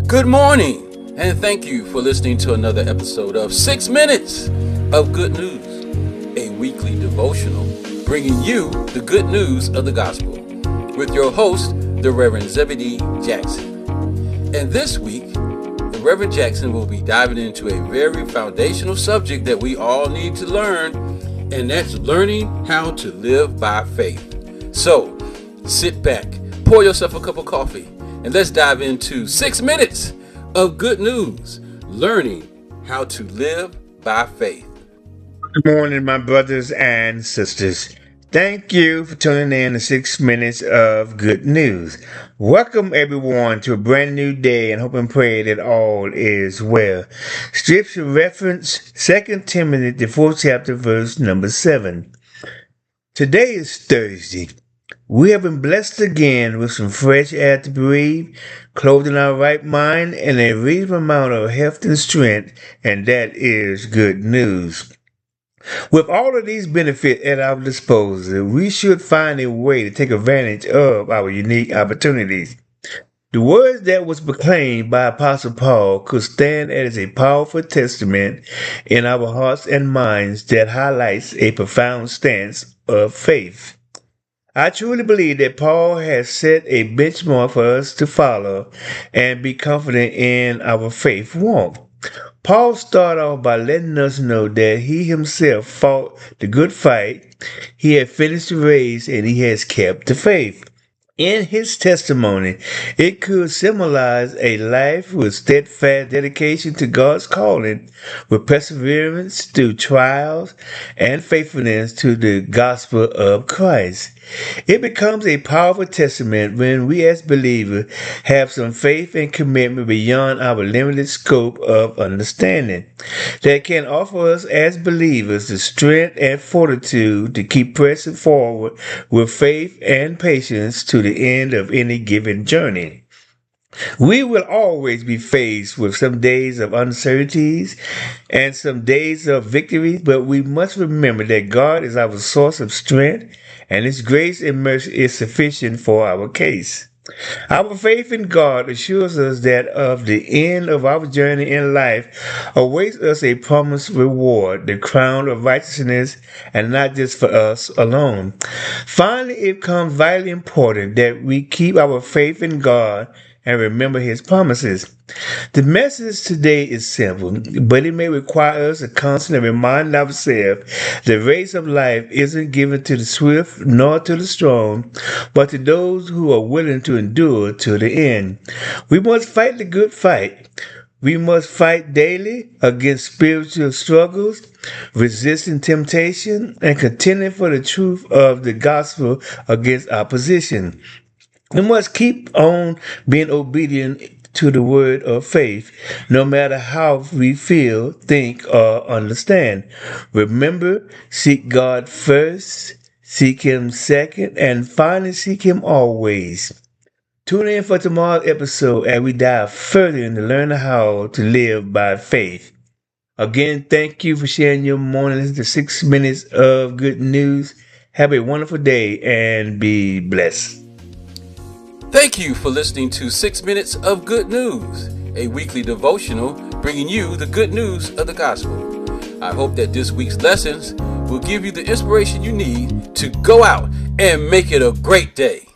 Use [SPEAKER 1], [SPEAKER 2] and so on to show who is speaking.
[SPEAKER 1] Good morning, and thank you for listening to another episode of 6 Minutes of Good News, a weekly devotional bringing you the good news of the gospel with your host, the Reverend Zebedee Jackson. And this week, the Reverend Jackson will be diving into a very foundational subject that we all need to learn, and that's learning how to live by faith. So, sit back, pour yourself a cup of coffee, and let's dive into 6 minutes of good news, learning how to live by faith.
[SPEAKER 2] Good morning, my brothers and sisters. Thank you for tuning in to 6 minutes of good news. Welcome everyone to a brand new day, and hope and pray that all is well. Scripture reference 2 Timothy, the 4th chapter, verse number 7. Today is Thursday. We have been blessed again with some fresh air to breathe, clothed in our right mind, and a reasonable amount of health and strength, and that is good news. With all of these benefits at our disposal, we should find a way to take advantage of our unique opportunities. The words that was proclaimed by Apostle Paul could stand as a powerful testament in our hearts and minds that highlights a profound stance of faith. I truly believe that Paul has set a benchmark for us to follow and be confident in our faith walk. Paul started off by letting us know that he himself fought the good fight, he had finished the race, and he has kept the faith. In his testimony, it could symbolize a life with steadfast dedication to God's calling, with perseverance through trials, and faithfulness to the gospel of Christ. It becomes a powerful testament when we as believers have some faith and commitment beyond our limited scope of understanding that can offer us as believers the strength and fortitude to keep pressing forward with faith and patience to the end of any given journey. We will always be faced with some days of uncertainties and some days of victory, but we must remember that God is our source of strength, and His grace and mercy is sufficient for our case. Our faith in God assures us that of the end of our journey in life awaits us a promised reward, the crown of righteousness, and not just for us alone. Finally, it becomes vitally important that we keep our faith in God and remember His promises. The message today is simple, but it may require us to constantly remind ourselves the race of life isn't given to the swift nor to the strong, but to those who are willing to endure to the end. We must fight the good fight. We must fight daily against spiritual struggles, resisting temptation, and contending for the truth of the gospel against opposition. We must keep on being obedient to the word of faith, no matter how we feel, think, or understand. Remember, seek God first, seek Him second, and finally seek Him always. Tune in for tomorrow's episode as we dive further into learning how to live by faith. Again, thank you for sharing your mornings to 6 minutes of good news. Have a wonderful day and be blessed.
[SPEAKER 1] Thank you for listening to 6 Minutes of Good News, a weekly devotional bringing you the good news of the gospel. I hope that this week's lessons will give you the inspiration you need to go out and make it a great day.